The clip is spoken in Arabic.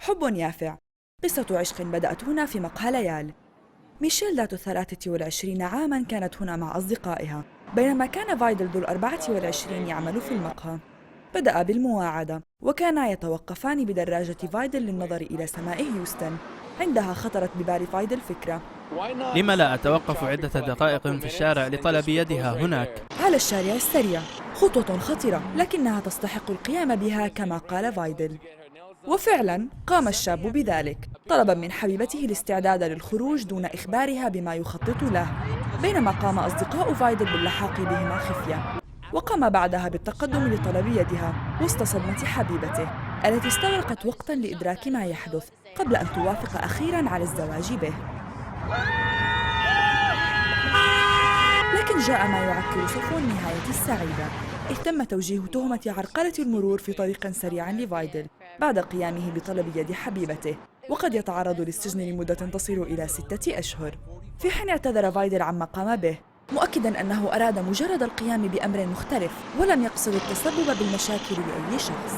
حب يافع. قصة عشق بدأت هنا في مقهى ليال. ميشيل ذات 23 عاماً كانت هنا مع أصدقائها، بينما كان فايدل ذو 24 يعمل في المقهى. بدأ بالمواعدة، وكانا يتوقفان بدراجة فايدل للنظر إلى سماء هيوستن. عندها خطرت ببال فايدل فكرة: لم لا أتوقف عدة دقائق في الشارع لطلب يدها هناك؟ على الشارع السريع، خطوة خطرة لكنها تستحق القيام بها كما قال فايدل. وفعلاً قام الشاب بذلك، طلباً من حبيبته الاستعداد للخروج دون إخبارها بما يخطط له، بينما قام أصدقاء فايدل باللحاق بهما خفية. وقام بعدها بالتقدم لطلب يدها وسط صدمة حبيبته التي استغرقت وقتاً لإدراك ما يحدث قبل أن توافق أخيراً على الزواج به. لكن جاء ما يعكر صفو النهاية السعيدة، إذ تم توجيه تهمة عرقلة المرور في طريق سريع لفايدل بعد قيامه بطلب يد حبيبته، وقد يتعرض للسجن لمدة تصل إلى 6 أشهر. في حين اعتذر فايدل عما قام به، مؤكداً أنه أراد مجرد القيام بأمر مختلف ولم يقصد التسبب بالمشاكل لأي شخص.